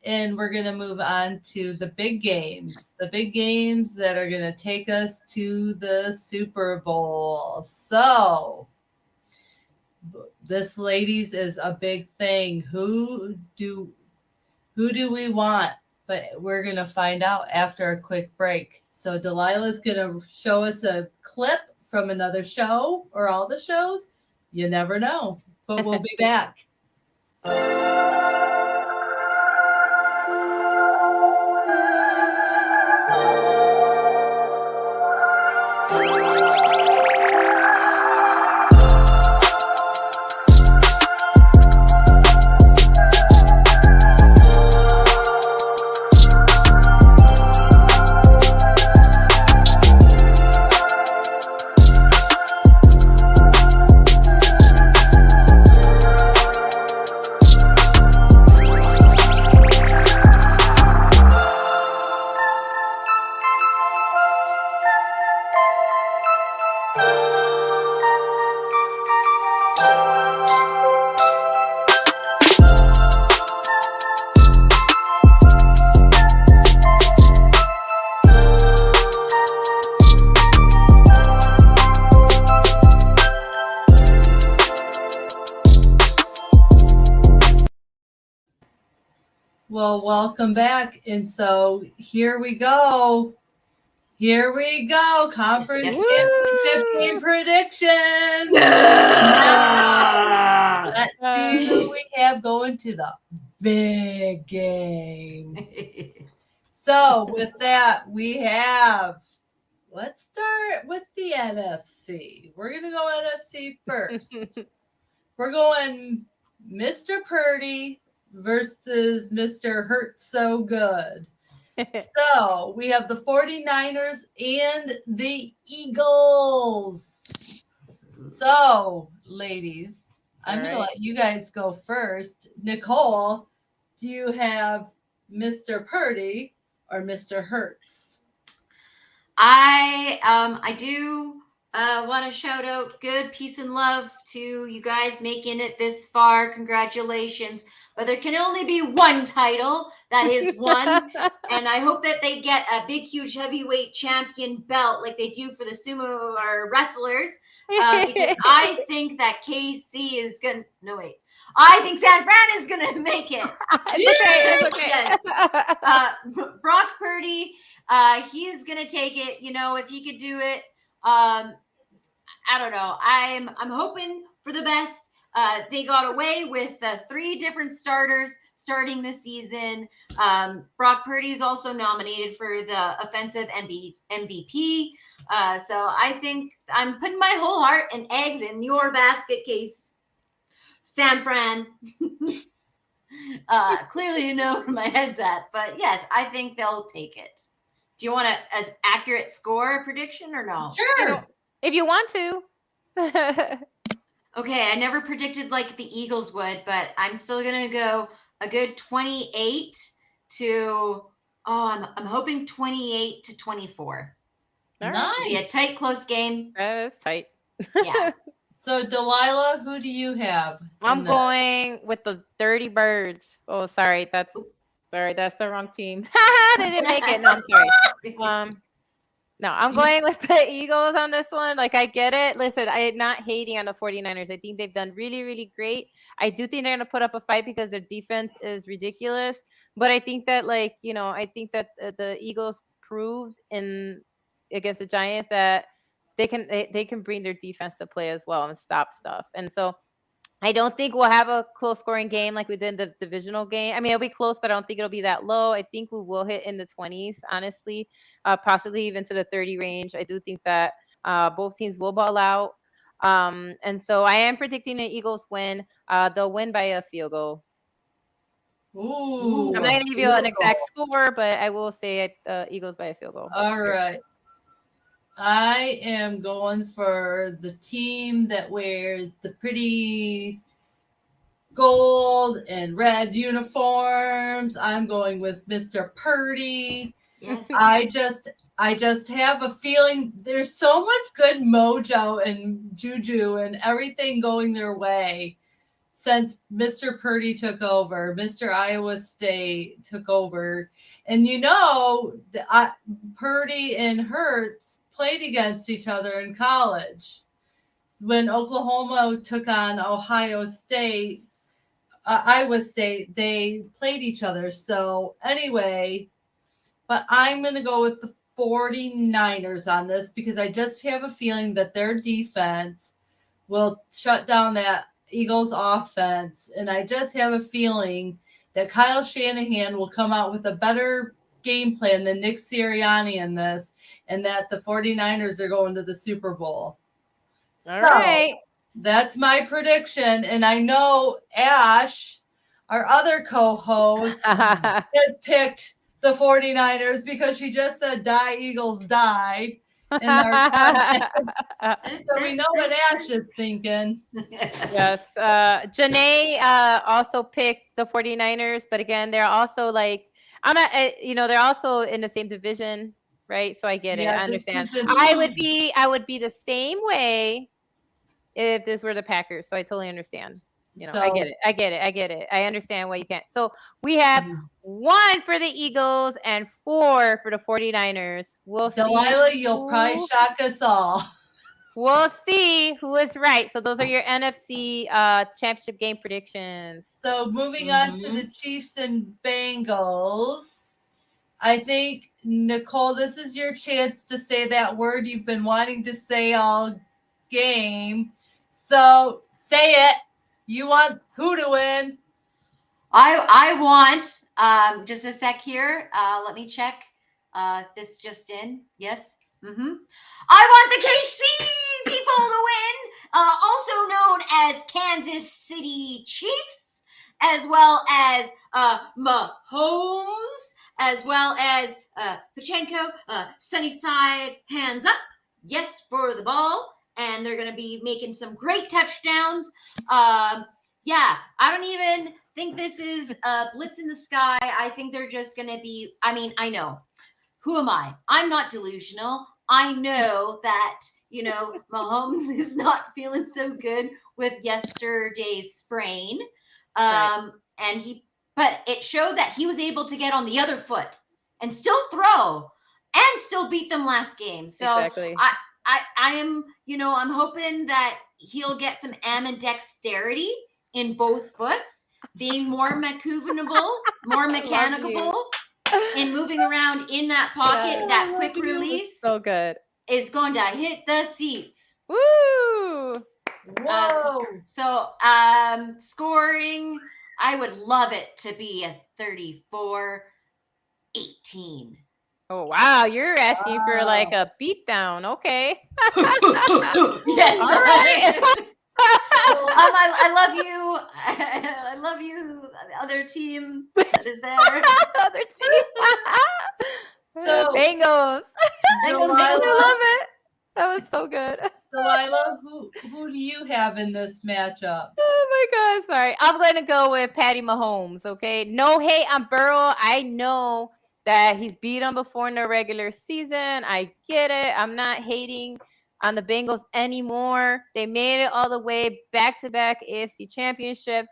And we're gonna move on to the big games that are gonna take us to the Super Bowl. So this, ladies, is a big thing. Who do we want? But we're gonna find out after a quick break. So Delilah's gonna show us a clip from another show or all the shows. You never know, but we'll be back. Well, welcome back. And so here we go. Conference Yes. 15 predictions. Yeah. Let's see who we have going to the big game. So with that, let's start with the NFC. We're going to go NFC first. We're going Mr. Purdy versus Mr. Hurt So Good. So we have the 49ers and the Eagles. So, ladies, I'm going to let you guys go first. Nicole, do you have Mr. Purdy or Mr. Hurts? I do Want to shout out good peace and love to you guys making it this far. Congratulations. But there can only be one title. That is one. And I hope that they get a big, huge heavyweight champion belt like they do for the sumo or wrestlers. Because I think that KC is going to, no, wait. I think San Fran is going to make it. It's okay. Yes. Brock Purdy, he's going to take it. You know, if he could do it. I don't know. I'm hoping for the best. They got away with 3 different starters starting the season. Brock Purdy is also nominated for the offensive MVP. So I think I'm putting my whole heart and eggs in your basket, case San Fran. Clearly, you know where my head's at. But yes, I think they'll take it. Do you want an accurate score prediction or no? Sure. If you want to. Okay, I never predicted like the Eagles would, but I'm still gonna go a good 28 to I'm hoping 28 to 24. All right. Nice. It'll be a tight, close game. That's tight. Yeah. So Delilah, who do you have? I'm going with the Dirty Birds. Oh, sorry, that's the wrong team. They didn't make it. No, I'm sorry. No, I'm going with the Eagles on this one. Like, I get it. Listen, I'm not hating on the 49ers. I think they've done really, really great. I do think they're going to put up a fight because their defense is ridiculous. But I think that, like, you know, I think that the Eagles proved against the Giants that they can bring their defense to play as well and stop stuff. And so I don't think we'll have a close scoring game like we did in the divisional game. I mean, it'll be close, but I don't think it'll be that low. I think we will hit in the 20s, honestly, possibly even to the 30 range. I do think that both teams will ball out. And so I am predicting the Eagles win. They'll win by a field goal. Ooh. I'm not going to give you an exact score, but I will say Eagles by a field goal. All right. I am going for the team that wears the pretty gold and red uniforms. I'm going with Mr. Purdy. Yes. I just have a feeling there's so much good mojo and juju and everything going their way since Mr. Purdy took over. Mr. Iowa State took over. And you know, Purdy and Hurts played against each other in college. When Oklahoma took on Iowa State, they played each other. So anyway, but I'm going to go with the 49ers on this because I just have a feeling that their defense will shut down that Eagles offense. And I just have a feeling that Kyle Shanahan will come out with a better game plan than Nick Sirianni in this, and that the 49ers are going to the Super Bowl. All right. That's my prediction. And I know Ash, our other co-host, has picked the 49ers because she just said die Eagles die. So we know what Ash is thinking. Yes. Janae also picked the 49ers, but again, they're also like, they're also in the same division, right? So I get it. I understand. I would be the same way if this were the Packers. So I totally understand. I get it. I understand why you can't. So we have 1 for the Eagles and 4 for the 49ers. We'll see. Delilah, you'll probably shock us all. We'll see who is right. So those are your NFC championship game predictions. So moving on to the Chiefs and Bengals, I think, Nicole, this is your chance to say that word you've been wanting to say all game. So say it. You want who to win? I want, just a sec here. Let me check. This just in. Yes. I want the KC people to win, also known as Kansas City Chiefs, as well as Mahomes, as well as Pachenko, sunny side, hands up, yes for the ball, and they're going to be making some great touchdowns. Yeah, I don't even think this is a blitz in the sky. I think they're just going to be, I know. Who am I? I'm not delusional. I know that Mahomes is not feeling so good with yesterday's sprain. Right. But it showed that he was able to get on the other foot and still throw and still beat them last game. So Exactly. I am, I'm hoping that he'll get some ambidexterity in both foots, being more more mechanical, and moving around in that pocket. Yeah. That quick release So good. is going to hit the seats. Woo! Whoa. Scoring, I would love it to be a 34-18. Oh wow, you're asking for like Wow. a beatdown. Okay. Yes. All right. I love you. I love you, the other team that is there. Other team. So- Bengals. I Delilah, love it. That was so good. Delilah, who do you have in this matchup? Oh my God. Sorry. I'm going to go with Patty Mahomes. Okay. No hate on Burrow. I know that he's beat him before in the regular season. I get it. I'm not hating on the Bengals anymore. They made it all the way back-to-back AFC championships.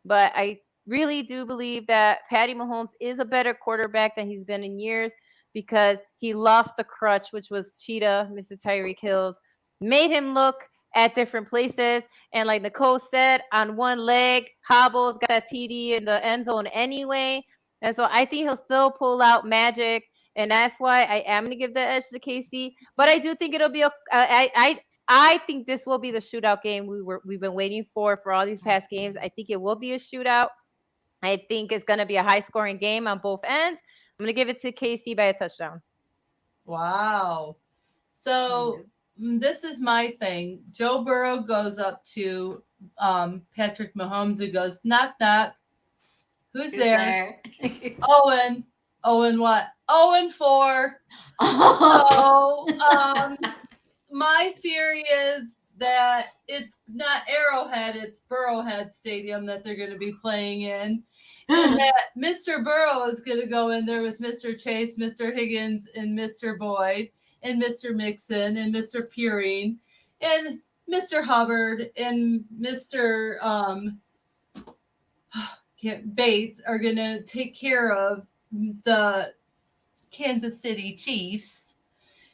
But I really do believe that Patty Mahomes is a better quarterback than he's been in years because he lost the crutch, which was Cheetah, Mr. Tyreek Hills, made him look at different places. And like Nicole said, on one leg, hobbles, got that TD in the end zone anyway. And so I think he'll still pull out magic. And that's why I am going to give the edge to KC. But I do think it'll be I think this will be the shootout game we've been waiting for all these past games. I think it will be a shootout. I think it's going to be a high-scoring game on both ends. I'm going to give it to KC by a touchdown. Wow. So this is my thing. Joe Burrow goes up to Patrick Mahomes and goes, knock, knock. Who's there? Owen. Owen what? 0-4. So my theory is that it's not Arrowhead, it's Burrowhead Stadium that they're going to be playing in. And that Mr. Burrow is going to go in there with Mr. Chase, Mr. Higgins, and Mr. Boyd, and Mr. Mixon, and Mr. Purine, and Mr. Hubbard, and Mr. Bates are going to take care of the Kansas City Chiefs.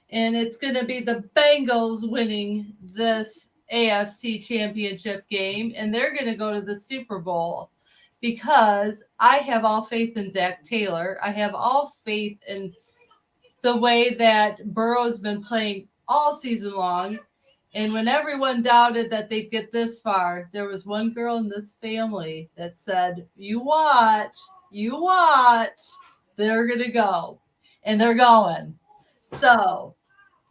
And it's going to be the Bengals winning this AFC championship game. And they're going to go to the Super Bowl because I have all faith in Zach Taylor. I have all faith in the way that Burrow's been playing all season long. And when everyone doubted that they'd get this far, there was one girl in this family that said, you watch, they're going to go. And they're going. So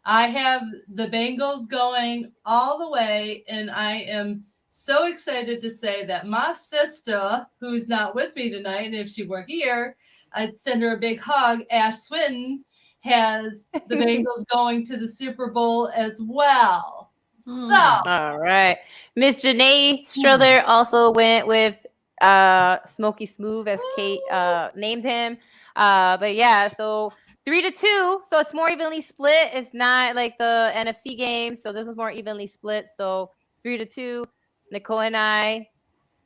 I have the Bengals going all the way, and I am so excited to say that my sister, who's not with me tonight, and if she were here, I'd send her a big hug, Ash Swinton, has the Bengals going to the Super Bowl as well. So, all right. Miss Janae Strother also went with Smokey Smooth, as Kate named him. But yeah, so 3-2. So it's more evenly split. It's not like the NFC game. So this is more evenly split. So 3-2. Nicole and I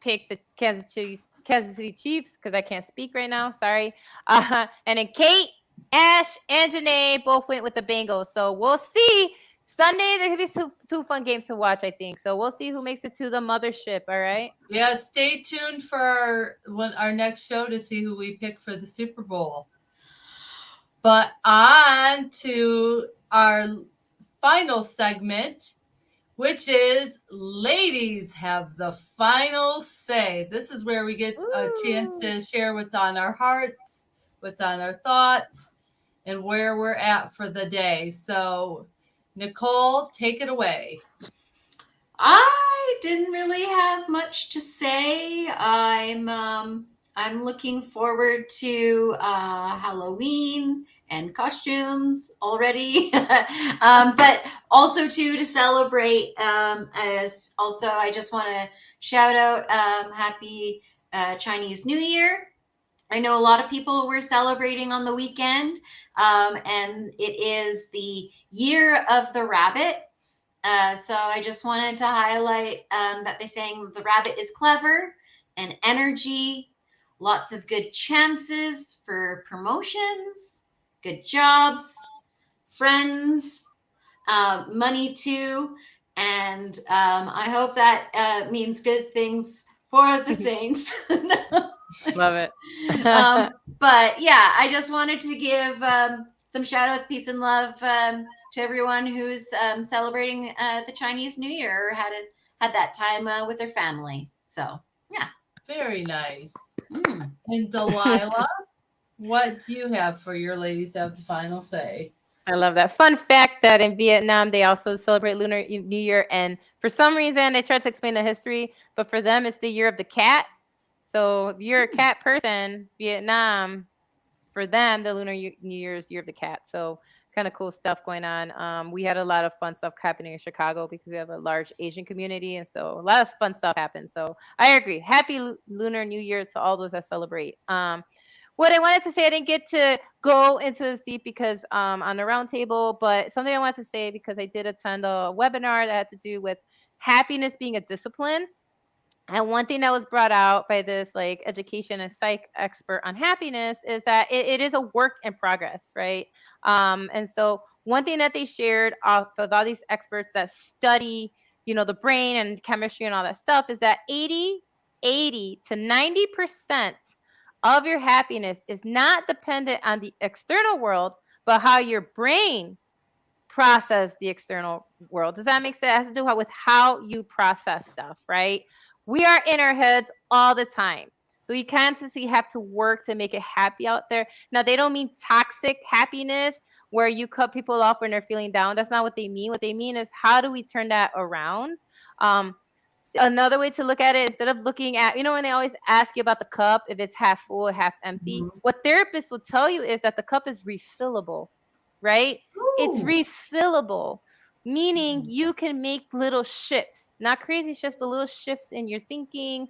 picked the Kansas City Chiefs because I can't speak right now. Sorry. And then Kate, Ash, and Janae both went with the Bengals. So we'll see. Sunday, there could be two fun games to watch, I think. So we'll see who makes it to the mothership, all right? yeah, stay tuned for our next show to see who we pick for the Super Bowl. But on to our final segment, which is Ladies Have the Final Say. This is where we get a chance to share what's on our hearts, what's on our thoughts, and where we're at for the day. So, Nicole, take it away. I didn't really have much to say. I'm looking forward to Halloween and costumes already, but also to celebrate. As also, I just want to shout out happy Chinese New Year. I know a lot of people were celebrating on the weekend, and it is the Year of the Rabbit. So I just wanted to highlight that they're saying the rabbit is clever and energy, lots of good chances for promotions, good jobs, friends, money too. And I hope that means good things for the Saints. Love it. But yeah, I just wanted to give some shout outs, peace and love to everyone who's celebrating the Chinese New Year or had that time with their family. So yeah. Very nice. Mm. And Delilah, what do you have for your ladies have the final say? I love that. Fun fact that in Vietnam, they also celebrate Lunar New Year. And for some reason, they try to explain the history, but for them, it's the year of the cat. So if you're a cat person, Vietnam, for them, the New Year is year of the cat. So kind of cool stuff going on. We had a lot of fun stuff happening in Chicago because we have a large Asian community. And so a lot of fun stuff happened. So I agree. Happy Lunar New Year to all those that celebrate. What I wanted to say, I didn't get to go into this deep because on the roundtable, but something I wanted to say because I did attend a webinar that had to do with happiness being a discipline. And one thing that was brought out by this like education and psych expert on happiness is that it is a work in progress, right? And so one thing that they shared off of all these experts that study, the brain and chemistry and all that stuff is that 80 to 90% of your happiness is not dependent on the external world, but how your brain process the external world. Does that make sense? It has to do with how you process stuff, right? We are in our heads all the time. So you constantly have to work to make it happy out there. Now, they don't mean toxic happiness where you cut people off when they're feeling down. That's not what they mean. What they mean is how do we turn that around? Another way to look at it, instead of looking at, when they always ask you about the cup, if it's half full or half empty, what therapists will tell you is that the cup is refillable, right? It's refillable, meaning you can make little shifts, not crazy shifts, but little shifts in your thinking.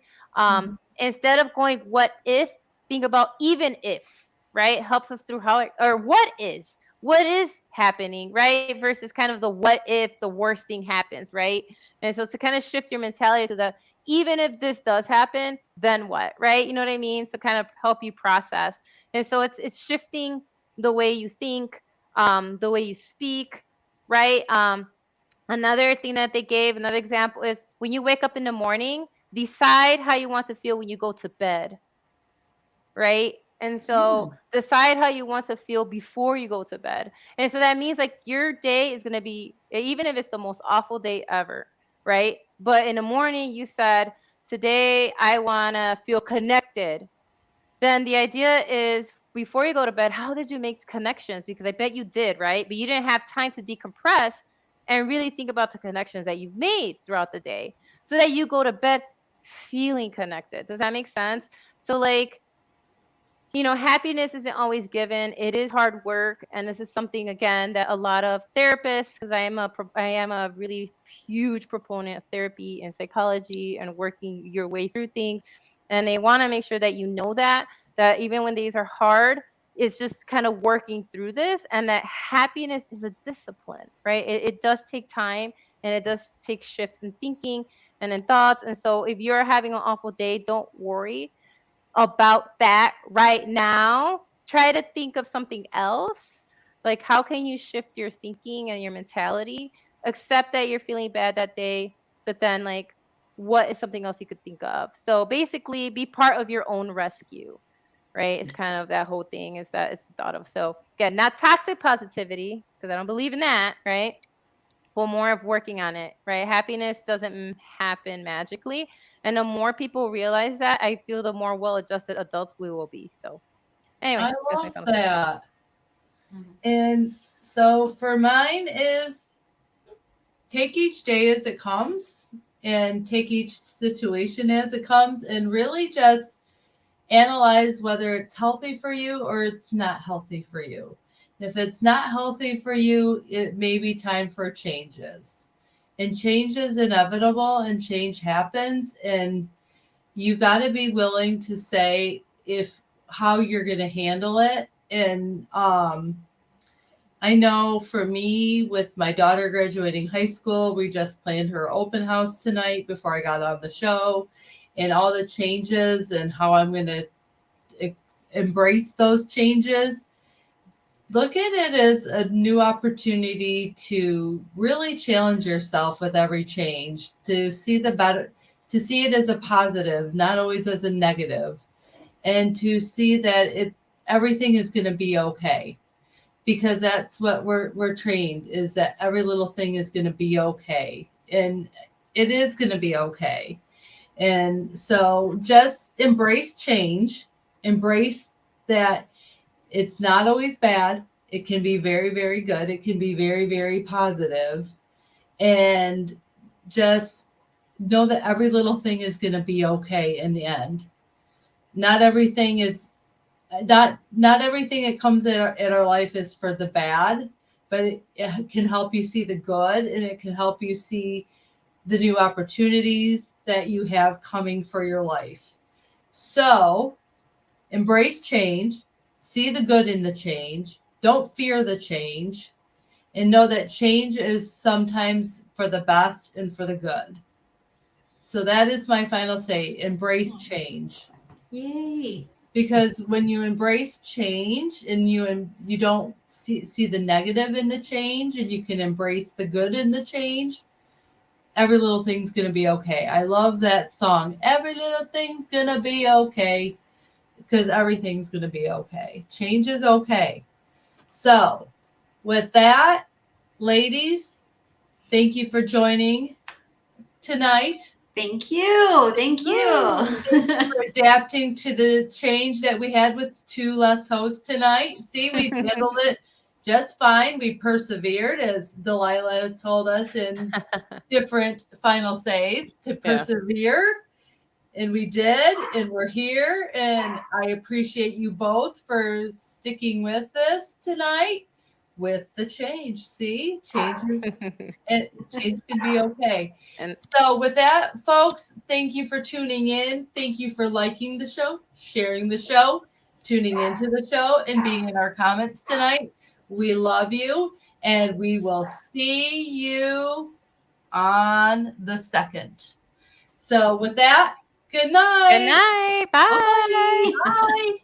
Instead of going, what if, think about even ifs, right? Helps us through or what is happening, right? Versus kind of the what if the worst thing happens, right? And so to kind of shift your mentality to the, even if this does happen, then what, right? You know what I mean? So kind of help you process. And so it's shifting the way you think, the way you speak, right? Another thing that they gave, another example is when you wake up in the morning, decide how you want to feel when you go to bed, right? And so decide how you want to feel before you go to bed. And so that means like your day is going to be, even if it's the most awful day ever, right? But in the morning, you said, today I want to feel connected. Then the idea is before you go to bed, how did you make connections? Because I bet you did, right? But you didn't have time to decompress and really think about the connections that you've made throughout the day so that you go to bed feeling connected. Does that make sense? So like, happiness isn't always given. It is hard work. And this is something, again, that a lot of therapists, because I am a really huge proponent of therapy and psychology and working your way through things. And they want to make sure that you know that even when these are hard, it's just kind of working through this, and that happiness is a discipline, right? It does take time, and it does take shifts in thinking and in thoughts. And so if you're having an awful day, don't worry about that right now. Try to think of something else. Like, how can you shift your thinking and your mentality? Accept that you're feeling bad that day, but then like, what is something else you could think of? So basically be part of your own rescue, right? It's kind of that whole thing is that it's thought of. So again, not toxic positivity, because I don't believe in that, right? Well, more of working on it, right? Happiness doesn't happen magically. And the more people realize that, I feel the more well-adjusted adults we will be. So anyway, I that's my love final statement. that. And so for mine is take each day as it comes and take each situation as it comes and really just analyze whether it's healthy for you or it's not healthy for you. If it's not healthy for you, it may be time for changes. And change is inevitable and change happens. And you got to be willing to say how you're going to handle it. And I know for me, with my daughter graduating high school, we just planned her open house tonight before I got on the show, and all the changes and how I'm going to embrace those changes. Look at it as a new opportunity to really challenge yourself with every change, to see the better, to see it as a positive, not always as a negative, and to see that everything is going to be okay, because that's what we're trained, is that every little thing is going to be okay, and it is going to be okay. And so just embrace change, embrace that it's not always bad. It can be very, very good. It can be very, very positive. And just know that every little thing is going to be okay in the end. Not everything that comes in our life is for the bad, but it can help you see the good, and it can help you see the new opportunities that you have coming for your life. So embrace change, see the good in the change, don't fear the change, and know that change is sometimes for the best and for the good. So that is my final say. Embrace change. Yay. Because when you embrace change and you don't see the negative in the change, and you can embrace the good in the change, every little thing's going to be okay. I love that song. Every little thing's going to be okay, because everything's going to be okay. Change is okay. So with that, ladies, thank you for joining tonight. Thank you. Thank you for adapting to the change that we had with 2 less hosts tonight. See, we handled it just fine. We persevered, as Delilah has told us in different final says, to persevere. And we did, and we're here. And I appreciate you both for sticking with this tonight with the change. See, change can be okay. And so with that, folks, thank you for tuning in. Thank you for liking the show, sharing the show, tuning into the show, and being in our comments tonight. We love you, and we will see you on the 2nd. So with that, good night. Good night. Bye. Bye. Bye.